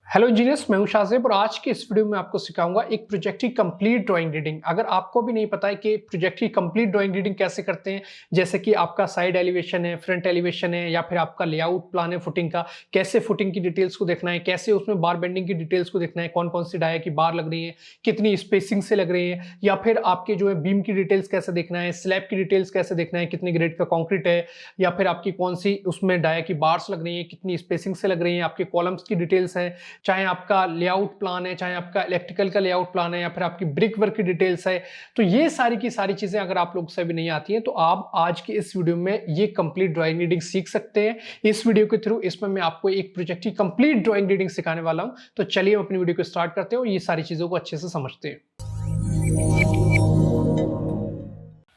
Hello engineers, मैं हूं शाहजेब और आज के इस वीडियो में आपको सिखाऊंगा एक प्रोजेक्ट की कंप्लीट ड्राइंग रीडिंग। अगर आपको भी नहीं पता है कि प्रोजेक्ट की कंप्लीट ड्राइंग रीडिंग कैसे करते हैं, जैसे कि आपका साइड एलिवेशन है, फ्रंट एलिवेशन है, या फिर आपका लेआउट प्लान है फुटिंग का, कैसे फुटिंग की डिटेल्स को देखना है, कैसे उसमें बार बेंडिंग की डिटेल्स को देखना है, कौन कौन सी डाया की बार लग रही है, कितनी स्पेसिंग से लग रही है, या फिर आपके जो है बीम की डिटेल्स कैसे देखना है, स्लैब की डिटेल्स कैसे देखना है, कितनी ग्रेड का कॉन्क्रीट है, या फिर आपकी कौन सी उसमें डाया की बार्स लग रही है, कितनी स्पेसिंग से लग रही है, आपके कॉलम्स की डिटेल्स है, चाहे आपका लेआउट प्लान है, चाहे आपका इलेक्ट्रिकल का लेआउट प्लान है, या फिर आपकी ब्रिक वर्क की डिटेल्स है। तो ये सारी की सारी चीजें अगर आप लोग से भी नहीं आती हैं तो आप आज की इस वीडियो में ये कंप्लीट ड्राइंग रीडिंग सीख सकते हैं। इस वीडियो के थ्रू इसमें मैं आपको एक प्रोजेक्ट की कंप्लीट ड्राइंग रीडिंग सिखाने वाला हूं। तो चलिए हम अपनी वीडियो को स्टार्ट करते हैं और ये सारी चीजों को अच्छे से समझते हैं।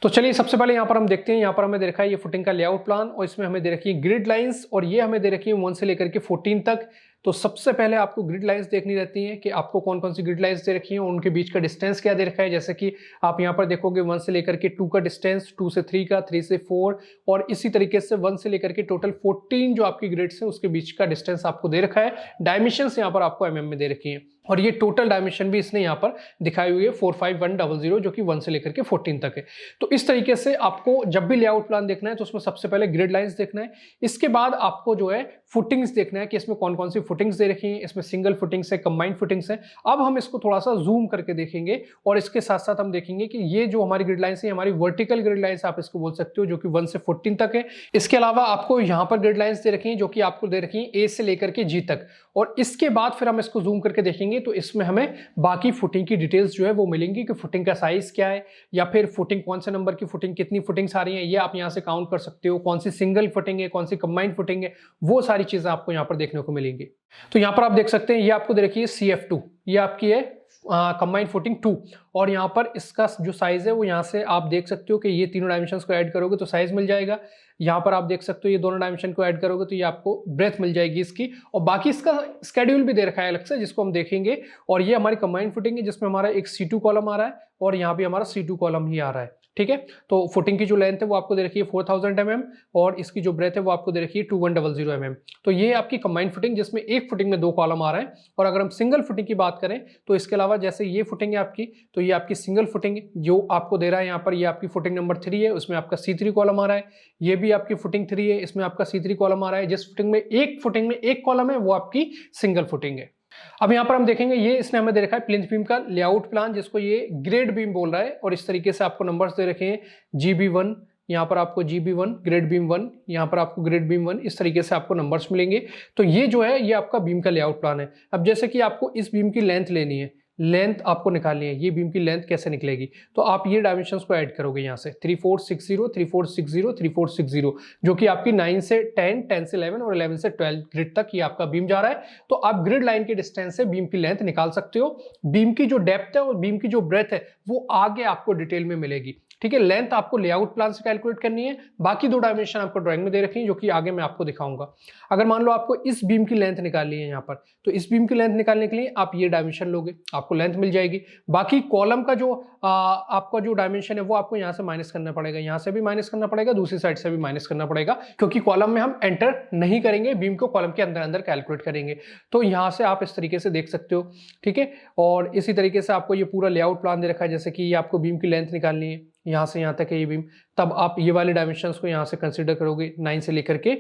तो चलिए सबसे पहले यहाँ पर हम देखते हैं, यहाँ पर हमें दे रखा है ये फुटिंग का लेआउट प्लान और इसमें हमें दे रखी है ग्रिड लाइंस और ये हमें दे रखी है 1 से लेकर के 14 तक। तो सबसे पहले आपको ग्रिड लाइंस देखनी रहती हैं कि आपको कौन कौन सी ग्रिड लाइंस दे रखी हैं, उनके बीच का डिस्टेंस क्या दे रखा है। जैसे कि आप यहाँ पर देखोगे 1 से लेकर के 2 का डिस्टेंस, 2 से 3 का, 3 से 4 और इसी तरीके से 1 से लेकर के टोटल 14 जो आपकी ग्रिड्स हैं उसके बीच का डिस्टेंस आपको दे रखा है। डायमेंशंस यहाँ पर आपको mm में दे रखी हैं और ये टोटल डायमेंशन भी इसने यहाँ पर दिखाई हुई है 45100 जो कि 1 से लेकर के 14 तक है। तो इस तरीके से आपको जब भी लेआउट प्लान देखना है तो उसमें सबसे पहले ग्रिड लाइंस देखना है। इसके बाद आपको जो है फुटिंग्स देखना है कि इसमें कौन कौन सी फुटिंग्स दे रखी हैं, इसमें सिंगल फुटिंग्स है, कंबाइंड फुटिंग्स है। अब हम इसको थोड़ा सा जूम करके देखेंगे और इसके साथ साथ हम देखेंगे कि ये जो हमारी ग्रिड लाइंस है हमारी वर्टिकल ग्रिड लाइंस आप इसको बोल सकते हो, जो कि 1 से 14 तक है। इसके अलावा आपको यहाँ पर ग्रिड लाइंस दे रखी हैं जो कि आपको दे रखी हैं A से लेकर के G तक। और इसके बाद फिर हम इसको जूम करके देखेंगे तो इसमें हमें बाकी फुटिंग की डिटेल्स जो है वो मिलेंगी कि फुटिंग का साइज क्या है, या फिर फुटिंग कौन से नंबर की फुटिंग, कितनी फुटिंग्स आ रही हैं, ये आप यहाँ से काउंट कर सकते हो, कौन सी सिंगल फुटिंग है, कौन सी कंबाइंड फुटिंग है, वो सारी चीजें आपको यहाँ पर देखने को मिलेंगी। तो यहाँ पर आप देख सकते हैं ये आपको दे रखी है CF2, ये आपकी है कंबाइंड फुटिंग 2 और यहाँ पर इसका जो साइज है वो यहाँ से आप देख सकते हो कि ये तीनों डायमेंशंस को ऐड करोगे तो साइज मिल जाएगा। यहाँ पर आप देख सकते हो ये दोनों डायमेंशन को ऐड करोगे तो ये आपको ब्रेथ मिल जाएगी इसकी, और बाकी इसका स्केड्यूल भी दे रखा है अलग से जिसको हम देखेंगे। और ये हमारी कंबाइंड फुटिंग है जिसमें हमारा एक C2 कॉलम आ रहा है और यहाँ भी हमारा C2 कॉलम ही आ रहा है। ठीक है, तो फुटिंग की जो लेंथ है वो आपको दे रखी है 4000 mm और इसकी जो ब्रेथ है वो आपको दे रखी है 2100 mm। तो ये आपकी कंबाइंड फुटिंग जिसमें एक फुटिंग में 2 कॉलम आ रहे हैं। और अगर हम सिंगल फुटिंग की बात करें तो इसके अलावा जैसे ये फुटिंग है आपकी, तो ये आपकी सिंगल फुटिंग जो आपको दे रहा है यहाँ पर, ये आपकी फुटिंग नंबर 3 है, उसमें आपका C3 कॉलम आ रहा है। ये भी आपकी फुटिंग 3 है, इसमें आपका C3 कॉलम आ रहा है। जिस फुटिंग में एक कॉलम है वो आपकी सिंगल फुटिंग है। अब यहाँ पर हम देखेंगे ये इसने हमें दे रखा है प्लिंथ बीम का लेआउट प्लान जिसको ये ग्रेड बीम बोल रहा है और इस तरीके से आपको नंबर्स दे रखे हैं GB1, यहाँ पर आपको GB1 ग्रेड बीम 1, यहाँ पर आपको ग्रेड बीम 1, इस तरीके से आपको नंबर्स मिलेंगे। तो ये जो है ये आपका बीम का लेआउट प्लान है। अब जैसे कि आपको इस बीम की लेंथ लेनी है, लेंथ आपको निकालनी है, ये बीम की लेंथ कैसे निकलेगी, तो आप ये डायमेंशंस को ऐड करोगे यहाँ से 3460 3460 3460 जो कि आपकी 9 से 10, 10 से 11 और 11 से 12 ग्रिड तक ये आपका बीम जा रहा है। तो आप ग्रिड लाइन के डिस्टेंस से बीम की लेंथ निकाल सकते हो। बीम की जो डेप्थ है और बीम की जो ब्रेथ है वो आगे आपको डिटेल में मिलेगी। ठीक है, लेंथ आपको लेआउट प्लान से कैलकुलेट करनी है, बाकी 2 डायमेंशन आपको ड्राइंग में दे रखी है जो कि आगे मैं आपको दिखाऊंगा। अगर मान लो आपको इस बीम की लेंथ निकालनी है यहाँ पर, तो इस बीम की लेंथ निकालने के लिए आप ये डायमेंशन लोगे, आपको लेंथ मिल जाएगी। बाकी कॉलम का जो आपका जो डायमेंशन है वो आपको यहाँ से माइनस करना पड़ेगा, यहाँ से भी माइनस करना पड़ेगा, दूसरी साइड से भी माइनस करना पड़ेगा, क्योंकि कॉलम में हम एंटर नहीं करेंगे, बीम को कॉलम के अंदर अंदर कैलकुलेट करेंगे। तो यहाँ से आप इस तरीके से देख सकते हो। ठीक है, और इसी तरीके से आपको ये पूरा लेआउट प्लान दे रखा है। जैसे कि ये आपको बीम की लेंथ निकालनी है, यहाँ से यहाँ तक है ये बीम, तब आप ये वाले डायमेंशंस को यहाँ से कंसीडर करोगे 9 से लेकर के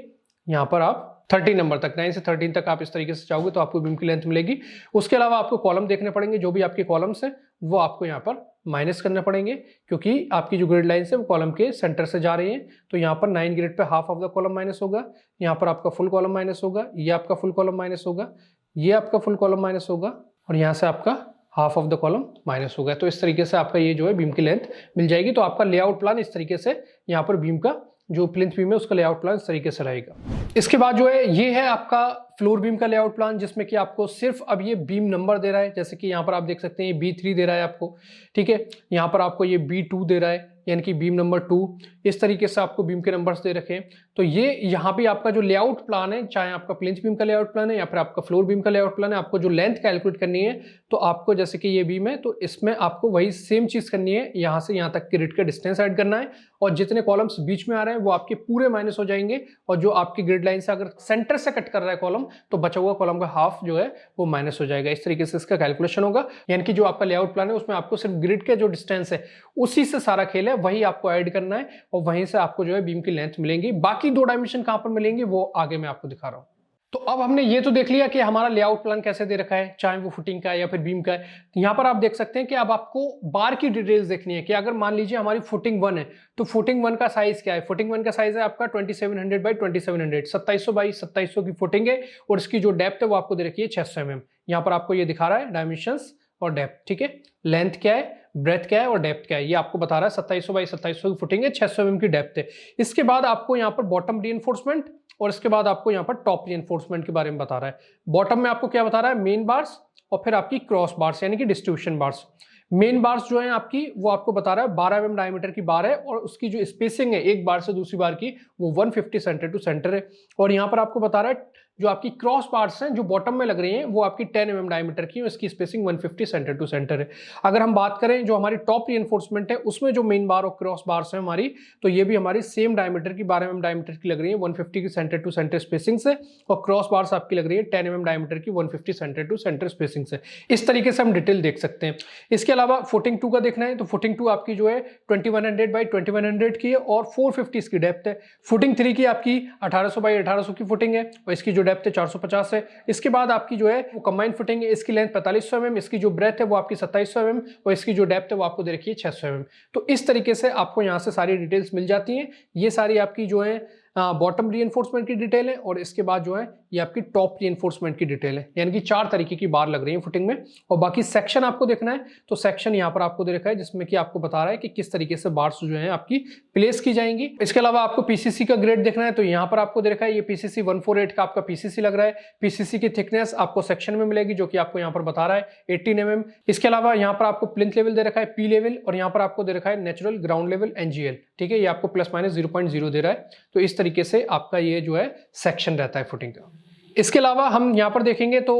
यहाँ पर आप 13 नंबर तक, 9 से 13 तक आप इस तरीके से चाहोगे तो आपको बीम की लेंथ मिलेगी। उसके अलावा आपको कॉलम देखने पड़ेंगे, जो भी आपके कॉलम्स हैं वो आपको यहाँ पर माइनस करने पड़ेंगे, क्योंकि आपकी जो ग्रिड लाइन है वो कॉलम के सेंटर से जा रही है। तो यहाँ पर 9 ग्रिड पे half of the column minus होगा, यहाँ पर आपका फुल कॉलम माइनस होगा, ये आपका फुल कॉलम माइनस होगा, ये आपका फुल कॉलम माइनस होगा और यहाँ से आपका half of the column minus हो गया। तो इस तरीके से आपका ये जो है बीम की लेंथ मिल जाएगी। तो आपका लेआउट प्लान इस तरीके से यहाँ पर बीम का जो प्लिंथ बीम है उसका लेआउट प्लान इस तरीके से रहेगा। इसके बाद जो है ये है आपका फ्लोर बीम का लेआउट प्लान, जिसमें कि आपको सिर्फ अब ये बीम नंबर दे रहा है। जैसे कि यहाँ पर आप देख सकते हैं ये B3 दे रहा है आपको। ठीक है, यहाँ पर आपको ये B2 दे रहा है, यानी कि बीम नंबर 2, इस तरीके से आपको बीम के नंबर्स दे रखे हैं। तो ये यहाँ पे आपका जो लेआउट प्लान है, चाहे आपका प्लिंथ बीम का लेआउट प्लान है या फिर आपका फ्लोर बीम का लेआउट प्लान है, आपको जो लेंथ कैलकुलेट करनी है तो आपको जैसे कि ये बीम है तो इसमें आपको वही सेम चीज करनी है, यहाँ से यहाँ तक ग्रिड का डिस्टेंस ऐड करना है और जितने कॉलम्स बीच में आ रहे हैं वो आपके पूरे माइनस हो जाएंगे, और जो आपकी ग्रिड लाइन से अगर सेंटर से कट कर रहा है कॉलम तो बचा हुआ कॉलम का हाफ जो है वो माइनस हो जाएगा। इस तरीके से इसका कैलकुलेशन होगा, यानी कि जो आपका लेआउट प्लान है उसमें आपको सिर्फ ग्रिड के जो डिस्टेंस है उसी से सारा खेल है, वही आपको ऐड करना है और वहीं से आपको जो है बीम की लेंथ मिलेंगी। बाकी 2 डायमेंशन कहां पर मिलेंगे वो आगे मैं आपको दिखा रहा हूं। तो अब हमने ये तो देख लिया कि हमारा लेआउट प्लान कैसे दे रखा है, चाहे वो फुटिंग का है या फिर बीम का है। तो यहाँ पर आप देख सकते हैं कि अब आपको बार की डिटेल्स देखनी है कि अगर मान लीजिए हमारी फुटिंग 1 है तो फुटिंग 1 का साइज क्या है। फुटिंग 1 का साइज है आपका 2700 बाई 2700, 2700 बाई 2700 की फुटिंग है और इसकी जो डेप्थ है वो आपको दे रखी है 600 mm। यहाँ पर आपको ये दिखा रहा है डायमेंशंस और डेप्थ, ठीक है। लेंथ क्या है, ब्रेथ क्या है और डेप्थ क्या है, ये आपको बता रहा है। 2700 बाई 2700 की फुटिंग है, 600 mm की डेप्थ है। इसके बाद आपको यहाँ पर बॉटम रीइंफोर्समेंट और इसके बाद आपको यहाँ पर टॉप रीइंफोर्समेंट के बारे में बता रहा है। बॉटम में आपको क्या बता रहा है, मेन बार्स और फिर आपकी क्रॉस बार्स यानी कि डिस्ट्रीब्यूशन बार्स। मेन बार्स जो है आपकी वो आपको बता रहा है 12 mm डायमीटर की बार है और उसकी जो स्पेसिंग है एक बार से दूसरी बार की वो 150 सेंटर टू सेंटर है। और यहाँ पर आपको बता रहा है जो आपकी क्रॉस बार्स हैं जो बॉटम में लग रही हैं वो आपकी 10 mm डायमीटर की है, इसकी स्पेसिंग 150 सेंटर टू सेंटर है। अगर हम बात करें जो हमारी टॉप रीइंफोर्समेंट है उसमें जो मेन बार और क्रॉस बार्स है हमारी, तो ये भी हमारी सेम डायमीटर की 12 mm डायमीटर की लग रही है 150 की सेंटर टू सेंटर स्पेसिंग से, और क्रॉस बार्स आपकी लग रही है 10 mm डायमीटर की 150 सेंटर टू सेंटर स्पेसिंग से। इस तरीके से हम डिटेल देख सकते हैं। इसके अलावा फुटिंग 2 का देखना है तो फुटिंग 2 आपकी जो है 2100 बाई 2100 की है और 450 इसकी डेप्थ है। फुटिंग 3 की आपकी 1800 बाई 1800 की फुटिंग है और इसकी जो डेप्थ है 450 है। इसके बाद आपकी जो है वो कंबाइंड फुटिंग है, इसकी लेंथ 4500 mm, इसकी जो ब्रेथ है वो आपकी 2700 mm और इसकी जो डेप्थ है वो आपको दे रखी है 600 mm। तो इस तरीके से आपको यहाँ से सारी डिटेल्स मिल जाती हैं। ये सारी आपकी जो है बॉटम रीइंफोर्समेंट की डिटेल है और इसके बाद जो है ये आपकी टॉप रीइंफोर्समेंट की डिटेल है, यानी कि 4 तरीके की बार लग रही है फुटिंग में। और बाकी सेक्शन आपको देखना है तो सेक्शन यहाँ पर आपको दे रखा है जिसमें कि आपको बता रहा है कि किस तरीके से बार्स जो है आपकी प्लेस की जाएंगी। इसके अलावा आपको पीसीसी का ग्रेड देखना है तो यहाँ पर आपको दे रखा है ये पीसीसी 148 का आपका पीसीसी लग रहा है। पीसीसी की थिकनेस आपको सेक्शन में मिलेगी जो कि आपको यहाँ पर बता रहा है 18 mm। इसके अलावा यहाँ पर आपको प्लिंथ लेवल दे रखा है पी लेवल और यहाँ पर आपको दे रखा है नेचुरल ग्राउंड लेवल एनजीएल, ठीक है। ये आपको प्लस माइनस 0.0 दे रहा है। तो इस तरीके से आपका ये जो है सेक्शन रहता है फुटिंग का। इसके अलावा हम यहाँ पर देखेंगे तो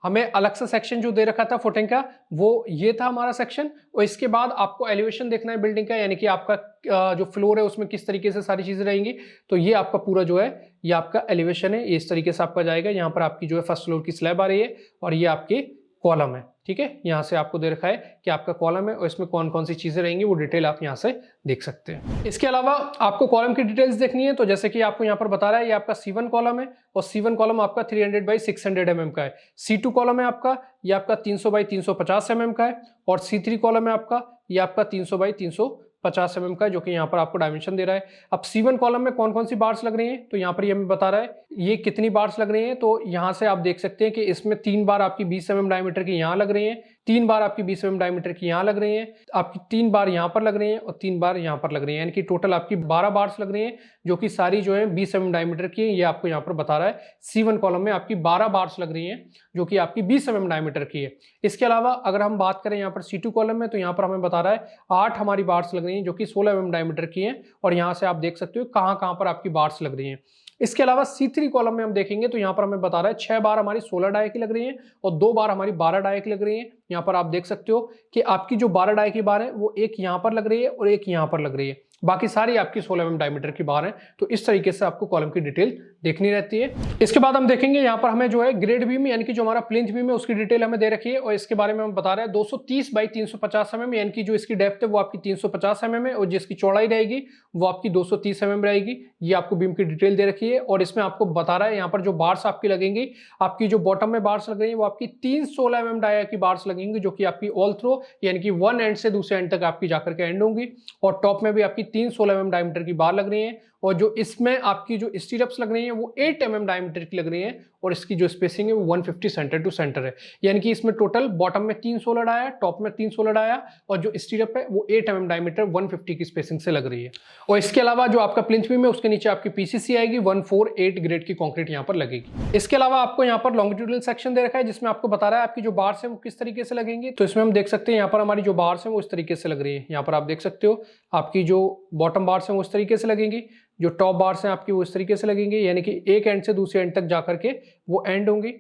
हमें अलग से सेक्शन जो दे रखा था फुटिंग का वो ये था हमारा सेक्शन, और इसके बाद आपको एलिवेशन देखना है बिल्डिंग का, यानी कि आपका जो फ्लोर है उसमें किस तरीके से सारी चीजें रहेंगी। तो ये आपका पूरा जो है ये आपका एलिवेशन है, ये इस तरीके से आपका जाएगा। यहाँ पर आपकी जो है फर्स्ट फ्लोर की स्लैब आ रही है और ये आपकी कॉलम है, ठीक है। यहाँ से आपको दे रखा है कि आपका कॉलम है और इसमें कौन कौन सी चीजें रहेंगी वो डिटेल आप यहाँ से देख सकते हैं। इसके अलावा आपको कॉलम की डिटेल्स देखनी है तो जैसे कि आपको यहाँ पर बता रहा है ये आपका C1 कॉलम है और C1 कॉलम आपका 300 बाई 600 mm का है। C2 कॉलम है आपका ये आपका 300 बाई 350 mm का है और C3 कॉलम है आपका ये आपका 300 बाई 350 mm का है, जो कि यहाँ पर आपको डायमेंशन दे रहा है। अब C1 कॉलम में कौन कौन सी बार्स लग रही हैं तो यहाँ पर ये हमें बता रहा है ये कितनी बार्स लग रही हैं। तो यहाँ से आप देख सकते हैं कि इसमें 3 बार आपकी 20 mm डायमीटर की यहाँ लग रही है, 3 बार आपकी 20 mm डायमीटर की यहाँ लग रही है, आपकी 3 बार यहाँ पर लग रही है और 3 बार यहाँ पर लग रही है, यानी कि टोटल आपकी 12 बार्स लग रही हैं जो कि सारी जो है 20 mm डायमीटर की है। ये आपको यहाँ पर बता रहा है C1 कॉलम में आपकी 12 बार्स लग रही हैं जो कि आपकी 20 mm डायमीटर की है। इसके अलावा अगर हम बात करें यहाँ पर C2 कॉलम में तो यहाँ पर हमें बता रहा है 8 हमारी बार्स लग रही हैं जो कि 16 mm डायमीटर की है और यहाँ से आप देख सकते हो कहाँ कहाँ पर आपकी बार्स लग रही हैं। इसके अलावा C3 कॉलम में हम देखेंगे तो यहाँ पर हमें बता रहा है 6 बार हमारी 16 डाई की लग रही है और 2 बार हमारी 12 डाई की लग रही है। यहाँ पर आप देख सकते हो कि आपकी जो 12 डाई की बार है वो एक यहाँ पर लग रही है और एक यहाँ पर लग रही है, बाकी सारी आपकी 16 mm डायमीटर की बार है। तो इस तरीके से आपको कॉलम की डिटेल देखनी रहती है। इसके बाद हम देखेंगे यहाँ पर हमें जो है ग्रेड बीम यानी कि जो हमारा प्लिंथ बीम है उसकी डिटेल हमें दे रखी है और इसके बारे में हम बता रहे हैं 230 बाई 350 mm, यानी कि जो इसकी डेप्थ है वो आपकी 350 mm है और जिसकी चौड़ाई रहेगी वो आपकी 230 mm रहेगी। ये आपको बीम की डिटेल दे रखी है और इसमें आपको बता रहा है यहाँ पर जो बार्स आपकी लगेंगी, आपकी जो बॉटम में बार्स लग रही है वो आपकी 3 16 mm डाया की बार्स लगेंगी जो कि आपकी ऑल थ्रो यानी कि वन एंड से दूसरे एंड तक आपकी जाकर के एंड होंगी, और टॉप में भी आपकी 3 16 mm डायमीटर की बार लग रही है और जो इसमें आपकी जो स्टीरअप्स लग रही हैं वो 8 mm डायमीटर की लग रही हैं और इसकी जो स्पेसिंग है वो 150 सेंटर टू सेंटर है। यानी कि इसमें टोटल बॉटम में 3 सोलर आया, टॉप में 3 सोलर आया और जो स्टीरअप है वो 8 mm डायमीटर 150 की स्पेसिंग से लग रही है। और इसके अलावा जो आपका प्लिंथ बीम है उसके नीचे आपकी पीसीसी आएगी, 148 ग्रेड की कंक्रीट यहाँ पर लगेगी। इसके अलावा आपको यहाँ पर लॉन्गिट्यूडनल सेक्शन दे रखा है जिसमें आपको बता रहा है आपकी जो बार्स है वो किस तरीके से लगेंगी। तो इसमें हम देख सकते हैं यहाँ पर हमारी जो बार्स है वो इस तरीके से लग रही है। यहाँ पर आप देख सकते हो आपकी जो बॉटम बार्स है वो इस तरीके से लगेंगी, जो टॉप बार्स हैं आपकी वो इस तरीके से लगेंगी, यानी कि एक एंड से दूसरे एंड तक जाकर के वो एंड होंगी।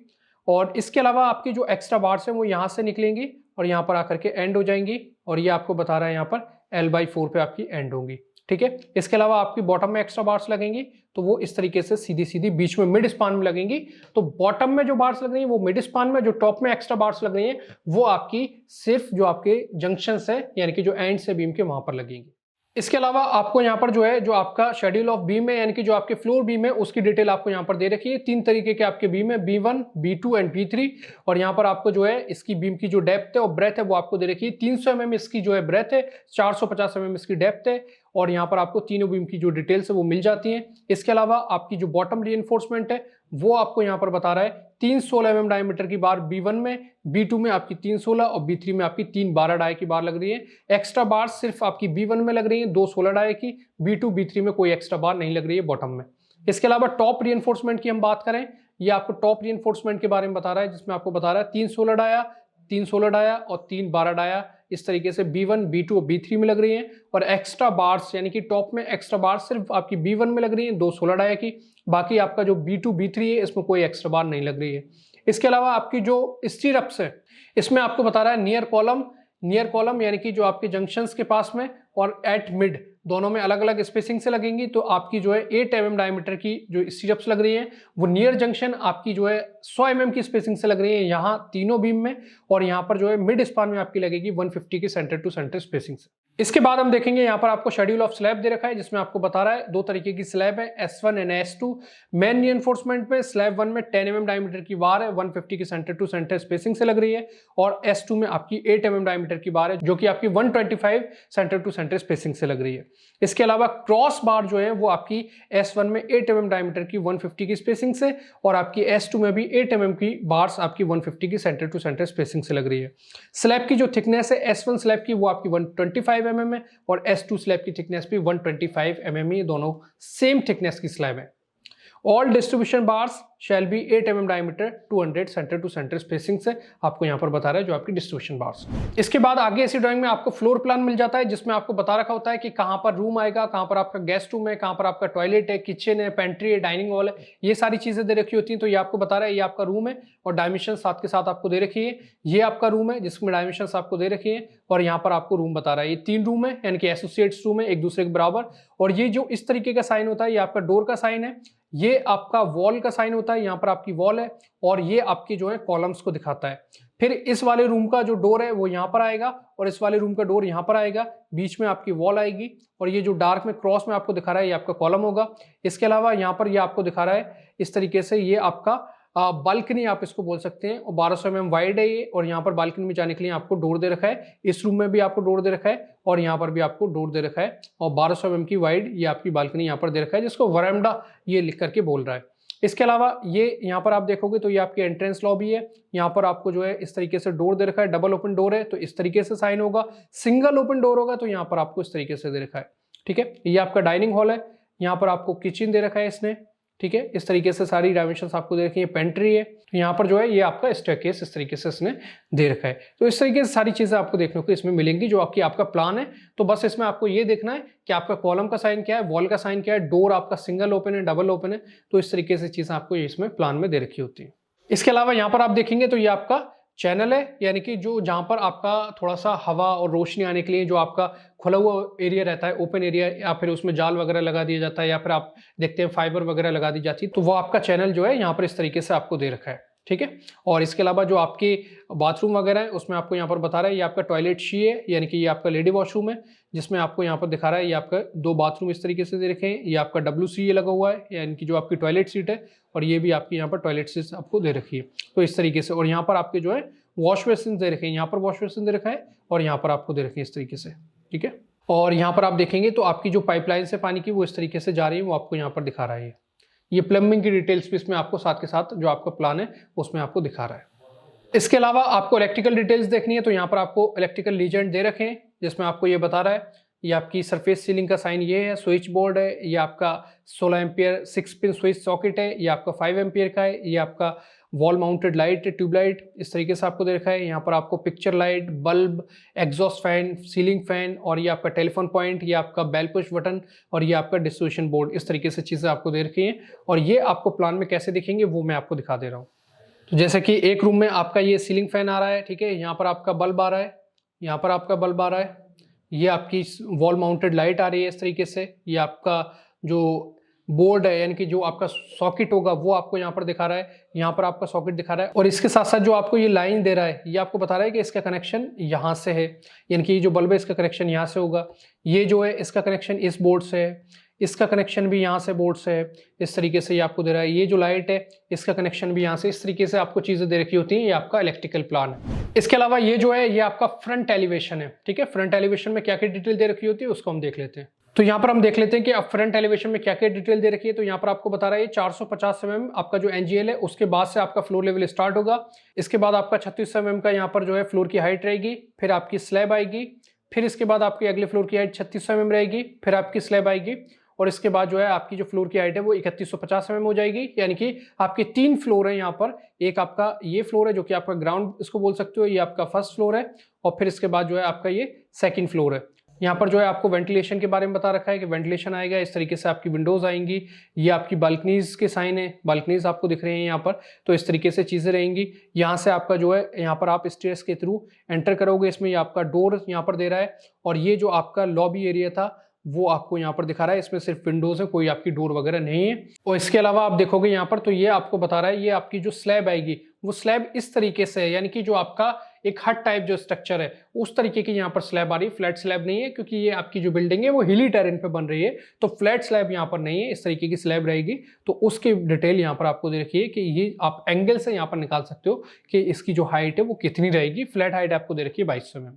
और इसके अलावा आपकी जो एक्स्ट्रा बार्स हैं वो यहाँ से निकलेंगी और यहाँ पर आकर के एंड हो जाएंगी और ये आपको बता रहा है यहाँ पर L/4 पे आपकी एंड होंगी। ठीक है, इसके अलावा आपकी बॉटम में एक्स्ट्रा बार्स लगेंगी तो वो इस तरीके से सीधी सीधी बीच में मिड स्पान में लगेंगी। तो बॉटम में जो बार्स लग रही हैं वो मिड स्पान में, जो टॉप में एक्स्ट्रा बार्स लग रही हैं वो आपकी सिर्फ जो आपके जंक्शन है यानी कि जो एंड से बीम के वहां पर लगेंगी। इसके अलावा आपको यहाँ पर जो है जो आपका शेड्यूल ऑफ बीम है यानी कि जो आपके फ्लोर बीम है उसकी डिटेल आपको यहाँ पर दे रखी है। 3 तरीके के आपके बीम है, B1, B2 एंड B3। और यहाँ पर आपको जो है इसकी बीम की जो डेप्थ है और ब्रेथ है वो आपको दे रखी है। 300 mm इसकी जो है ब्रेथ है, 450 mm इसकी डेप्थ है और यहाँ पर आपको तीनों बीम की जो डिटेल्स है वो मिल जाती हैं। इसके अलावा आपकी जो बॉटम रीइंफोर्समेंट है वो आपको यहाँ पर बता रहा है 316 mm डायमीटर की बार B1 में, B2 में आपकी 316 और B3 में आपकी 312 डाई की बार लग रही है। एक्स्ट्रा बार सिर्फ आपकी B1 में लग रही है 2 16 डाई की, B2 B3 में कोई एक्स्ट्रा बार नहीं लग रही है बॉटम में। इसके अलावा टॉप रीइंफोर्समेंट की हम बात करें, ये आपको टॉप रीइंफोर्समेंट के बारे में बता रहा है जिसमें आपको बता रहा है 3 16 डाया, 3 16 डाया और 3 12 डाया इस तरीके से B1, B2 और B3 में लग रही हैं। और एक्स्ट्रा बार्स यानी कि टॉप में एक्स्ट्रा बार्स सिर्फ आपकी B1 में लग रही हैं 2 16 डाया की, बाकी आपका जो B2 B3 है इसमें कोई एक्स्ट्रा बार नहीं लग रही है। इसके अलावा आपकी जो स्टीरअप्स है इसमें आपको बता रहा है नियर कॉलम यानी कि जो आपके जंक्शंस के पास में और एट मिड दोनों में अलग अलग स्पेसिंग से लगेंगी। तो आपकी जो है 8 mm डायमीटर की जो स्टीरअप्स लग रही है वो नियर जंक्शन आपकी जो है 100 mm की स्पेसिंग से लग रही है यहाँ तीनों बीम में और यहाँ पर जो है मिड स्पान में आपकी लगेगी 150 की सेंटर टू सेंटर स्पेसिंग से। इसके बाद हम देखेंगे यहाँ पर आपको शेड्यूल ऑफ स्लैब दे रखा है जिसमें आपको बता रहा है 2 तरीके की स्लैब है, S1 and S2। Main reinforcement में स्लैब 1 में 10 mm डायमीटर की बार है, 150 की सेंटर टू सेंटर स्पेसिंग से लग रही है और S2 में आपकी 8 mm डायमीटर की बार है जो कि आपकी 125 सेंटर टू सेंटर स्पेसिंग से लग रही है। इसके अलावा क्रॉस बार जो है वो आपकी S1 में 8 mm डायमीटर की 150 की स्पेसिंग से और आपकी S2 में भी 8 mm की बार्स आपकी 150 की सेंटर टू सेंटर स्पेसिंग से लग रही है। स्लैब की जो थिकनेस है S1 स्लैब की वो आपकी 125 mm है और S2 स्लैब की थिकनेस भी 125 mm है, दोनों सेम थिकनेस की स्लैब है। All distribution bars shall be 8 mm diameter 200 centre to centre spacing से आपको यहाँ पर बता रहा है जो आपकी डिस्ट्रीब्यूशन बार्स। इसके बाद आगे ऐसी ड्राइंग में आपको फ्लोर प्लान मिल जाता है जिसमें आपको बता रखा होता है कि कहाँ पर रूम आएगा, कहाँ पर आपका गेस्ट रूम है, कहाँ पर आपका टॉयलेट है, किचन है, पेंट्री है, डाइनिंग हॉल है, ये सारी चीजें दे रखी होती हैं। तो ये आपको बता रहा है ये आपका रूम है और डायमेंशन साथ के साथ आपको दे रखी है। ये आपका रूम है जिसमें डायमेंशन आपको दे रखी है और यहाँ पर आपको रूम बता रहा है। ये 3 रूम है यानी कि एसोसिएट्स रूम है एक दूसरे के बराबर। और ये जो इस तरीके का साइन होता है ये आपका डोर का साइन है, ये आपका वॉल का साइन होता है, यहाँ पर आपकी वॉल है और ये आपकी जो है कॉलम्स को दिखाता है। फिर इस वाले रूम का जो डोर है वो यहाँ पर आएगा और इस वाले रूम का डोर यहाँ पर आएगा, बीच में आपकी वॉल आएगी और ये जो डार्क में क्रॉस में आपको दिखा रहा है ये आपका कॉलम होगा। इसके अलावा यहाँ पर ये आपको दिखा रहा है इस तरीके से ये आपका बालकनी आप इसको बोल सकते हैं और 1200 mm वाइड है ये और यहाँ पर बालकनी में जाने के लिए आपको डोर दे रखा है। इस रूम में भी आपको डोर दे रखा है और यहाँ पर भी आपको डोर दे रखा है और 1200 mm की वाइड ये आपकी बालकनी यहाँ पर दे रखा है जिसको वरांडा ये लिख करके बोल रहा है। इसके अलावा ये यहाँ पर आप देखोगे तो ये आपकी एंट्रेंस लॉबी है, यहाँ पर आपको जो है इस तरीके से डोर दे रखा है। डबल ओपन डोर है तो इस तरीके से साइन होगा, सिंगल ओपन डोर होगा तो यहाँ पर आपको इस तरीके से दे रखा है। ठीक है, ये आपका डाइनिंग हॉल है, यहाँ पर आपको किचन दे रखा है इसने। ठीक है, इस तरीके से सारी डायमेंशंस आपको दे रखी है। पेंट्री है तो यहाँ पर जो है ये आपका स्टेयरकेस इस तरीके से इसने दे रखा है। तो इस तरीके से सारी चीजें आपको देखने को इसमें मिलेंगी जो आपका प्लान है। तो बस इसमें आपको ये देखना है कि आपका कॉलम का साइन क्या है, वॉल का साइन क्या है, डोर आपका सिंगल ओपन है, डबल ओपन है। तो इस तरीके से चीजें आपको इसमें प्लान में दे रखी होती है। इसके अलावा यहाँ पर आप देखेंगे तो ये आपका चैनल है यानी कि जो जहाँ पर आपका थोड़ा सा हवा और रोशनी आने के लिए जो आपका खुला हुआ एरिया रहता है, ओपन एरिया, या फिर उसमें जाल वगैरह लगा दिया जाता है या फिर आप देखते हैं फाइबर वगैरह लगा दी जाती है, तो वो आपका चैनल जो है यहाँ पर इस तरीके से आपको दे रखा है। ठीक है, और इसके अलावा जो आपके बाथरूम वगैरह है उसमें आपको यहाँ पर बता रहा है ये आपका टॉयलेट शी है यानी कि ये आपका लेडी वॉशरूम है जिसमें आपको यहाँ पर दिखा रहा है ये आपका 2 बाथरूम इस तरीके से दे रखे हैं। ये आपका WC लगा हुआ है यानी कि जो आपकी टॉयलेट सीट है और ये भी आपकी यहाँ पर टॉयलेट सीट आपको दे रखी है। तो इस तरीके से, और यहाँ पर आपके जो है वॉश बेसिन दे रखे हैं, यहाँ पर वॉश बेसिन दे रखा है और यहाँ पर आपको दे रखे हैं इस तरीके से। ठीक है, और यहाँ पर आप देखेंगे तो आपकी जो पाइपलाइन से पानी की वो इस तरीके से जा रही है, वो आपको यहाँ पर दिखा रहा है। ये प्लम्बिंग की डिटेल्स भी इसमें आपको साथ के साथ जो आपका प्लान है उसमें आपको दिखा रहा है। इसके अलावा आपको इलेक्ट्रिकल डिटेल्स देखनी है तो यहाँ पर आपको इलेक्ट्रिकल लीजेंड दे रखे हैं, जिसमें आपको ये बता रहा है ये आपकी सरफेस सीलिंग का साइन ये है, स्विच बोर्ड है, ये आपका 16 एम्पियर 6 पिन स्विच सॉकेट है, ये आपका 5 एम्पियर का है, ये आपका वॉल माउंटेड लाइट ट्यूबलाइट इस तरीके से आपको दे रखा है। यहाँ पर आपको picture light, bulb, exhaust fan, ceiling fan और ये आपका टेलीफोन पॉइंट, ये आपका बेल पुश बटन और ये आपका डिस्ट्रीब्यूशन बोर्ड, इस तरीके से चीज़ें आपको दे रखी हैं। और ये आपको प्लान में कैसे दिखेंगे वो मैं आपको दिखा दे रहा हूँ। तो जैसे कि एक रूम में आपका ये सीलिंग फैन आ रहा है, ठीक है, यहाँ पर आपका बल्ब आ रहा है, यहाँ पर आपका बल्ब आ रहा है, ये आपकी वॉल माउंटेड लाइट आ रही है इस तरीके से, ये आपका जो बोर्ड है यानी कि जो आपका सॉकेट होगा वो आपको यहाँ पर दिखा रहा है, यहाँ पर आपका सॉकेट दिखा रहा है। और इसके साथ साथ जो आपको ये लाइन दे रहा है ये आपको बता रहा है कि इसका कनेक्शन यहाँ से है, यानी कि ये जो बल्ब है इसका कनेक्शन यहाँ से होगा, ये जो है इसका कनेक्शन इस बोर्ड से है, इसका कनेक्शन भी यहाँ से बोर्ड से है, इस तरीके से ये आपको दे रहा है। ये जो लाइट है इसका कनेक्शन भी यहाँ से, इस तरीके से आपको चीज़ें दे रखी होती हैं। ये आपका इलेक्ट्रिकल प्लान है। इसके अलावा ये जो है ये आपका फ्रंट एलिवेशन है, ठीक है। फ्रंट एलिवेशन में क्या क्या डिटेल दे रखी होती है उसको हम देख लेते हैं। तो यहाँ पर हम देख लेते हैं कि अब फ्रंट एलिवेशन में क्या क्या डिटेल दे रखी है। तो यहाँ पर आपको बता रहा है 450 mm आपका जो एनजीएल है उसके बाद से आपका फ्लोर लेवल स्टार्ट होगा। इसके बाद आपका 36 mm का यहाँ पर जो है फ्लोर की हाइट रहेगी, फिर आपकी स्लैब आएगी, फिर इसके बाद आपकी अगले फ्लोर की हाइट 36 mm रहेगी, फिर आपकी स्लैब आएगी और इसके बाद जो है आपकी जो फ्लोर की हाइट है वो 3150 mm हो जाएगी। यानी कि आपके 3 फ्लोर है यहाँ पर, एक आपका ये फ्लोर है जो कि आपका ग्राउंड इसको बोल सकते हो, ये आपका फर्स्ट फ्लोर है और फिर इसके बाद जो है आपका ये सेकंड फ्लोर है। यहाँ पर जो है आपको वेंटिलेशन के बारे में बता रखा है कि वेंटिलेशन आएगा, इस तरीके से आपकी विंडोज आएंगी, ये आपकी बालकनीज के साइन है, बालकनीज आपको दिख रहे हैं यहाँ पर, तो इस तरीके से चीज़ें रहेंगी। यहाँ से आपका जो है यहाँ पर आप स्टेयर्स के थ्रू एंटर करोगे, इसमें ये आपका डोर यहाँ पर दे रहा है और ये जो आपका लॉबी एरिया था वो आपको यहाँ पर दिखा रहा है, इसमें सिर्फ विंडोज है, कोई आपकी डोर वगैरह नहीं है। और इसके अलावा आप देखोगे यहाँ पर तो ये आपको बता रहा है ये आपकी जो स्लैब आएगी वो स्लैब इस तरीके से है, यानी कि जो आपका एक हट टाइप जो स्ट्रक्चर है उस तरीके की यहाँ पर स्लैब आ रही है। फ्लैट स्लैब नहीं है क्योंकि ये आपकी जो बिल्डिंग है वो हिली टेरेन पे बन रही है, तो फ्लैट स्लैब यहाँ पर नहीं है, इस तरीके की स्लैब रहेगी। तो उसकी डिटेल यहाँ पर आपको दे रखी है कि ये आप एंगल से यहाँ पर निकाल सकते हो कि इसकी जो हाइट है वो कितनी रहेगी। फ्लैट हाइट आपको दे रखी है 2200 mm।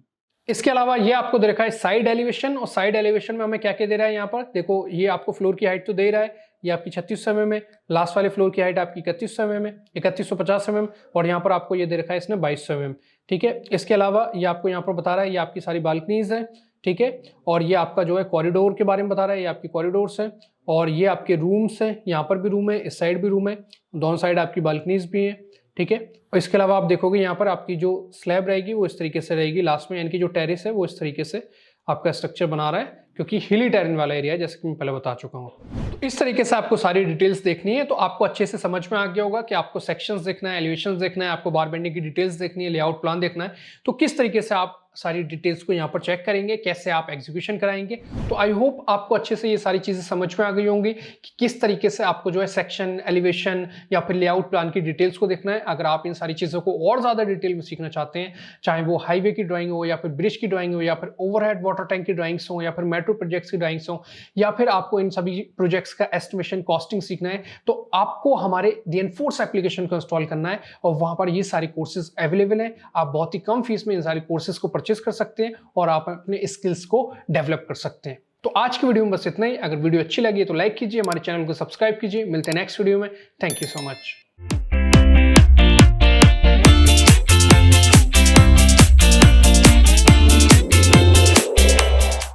इसके अलावा ये आपको दे रखा है साइड एलिवेशन, और साइड एलिवेशन में हमें क्या क्या दे रहा है यहाँ पर देखो, ये आपको फ्लोर की हाइट तो दे रहा है, ये आपकी 3600 mm है, लास्ट वाले फ्लोर की हाइट आपकी 3100 mm है, 3150 mm, और यहाँ पर आपको ये दे रखा है इसने 2200 mm, ठीक है। इसके अलावा ये आपको यहाँ पर बता रहा है ये आपकी सारी बालकनीज है, ठीक है, और ये आपका जो है कॉरिडोर के बारे में बता रहा है, ये आपकी कॉरिडोर्स है और ये आपके रूम्स हैं, यहाँ पर भी रूम है, इस साइड भी रूम है, दोनों साइड आपकी बालकनीज भी हैं, ठीक है। और इसके अलावा आप देखोगे यहाँ पर आपकी जो स्लैब रहेगी वो इस तरीके से रहेगी लास्ट में, यानी कि जो टेरेस है वो इस तरीके से आपका स्ट्रक्चर बना रहा है क्योंकि हिली टेरेन वाला एरिया है, जैसे कि मैं पहले बता चुका हूँ। तो इस तरीके से आपको सारी डिटेल्स देखनी है, तो आपको अच्छे से समझ में आ गया होगा कि आपको सेक्शंस देखना है, एलिवेशंस देखना है, आपको बार बेंडिंग की डिटेल्स देखनी है, लेआउट प्लान देखना है, तो किस तरीके से आप सारी डिटेल्स को यहाँ पर चेक करेंगे, कैसे आप एग्जीक्यूशन कराएंगे। तो आई होप आपको अच्छे से ये सारी चीजें समझ में आ गई होंगी कि किस तरीके से आपको जो है सेक्शन, एलिवेशन या फिर लेआउट प्लान की डिटेल्स को देखना है। अगर आप इन सारी चीजों को और ज्यादा डिटेल में सीखना चाहते हैं, चाहे वो हाईवे की ड्राइंग हो या फिर ब्रिज की ड्राइंग हो या फिर ओवरहेड वाटर टैंक की ड्राइंग्स हो या फिर मेट्रो प्रोजेक्ट्स की ड्राइंग्स हो या फिर आपको इन सभी प्रोजेक्ट्स का एस्टिमेशन, कॉस्टिंग सीखना है, तो आपको हमारे DNForce एप्लीकेशन को इंस्टॉल करना है और वहां पर ये सारी कोर्सेज अवेलेबल हैं। आप बहुत ही कम फीस में इन सारी कोर्सेज को परचेस कर सकते हैं और आप अपने स्किल्स को डेवलप कर सकते हैं। तो आज की वीडियो में बस इतना ही। अगर वीडियो अच्छी लगी तो लाइक कीजिए, हमारे चैनल को सब्सक्राइब कीजिए। मिलते हैं नेक्स्ट वीडियो में। Thank you so much.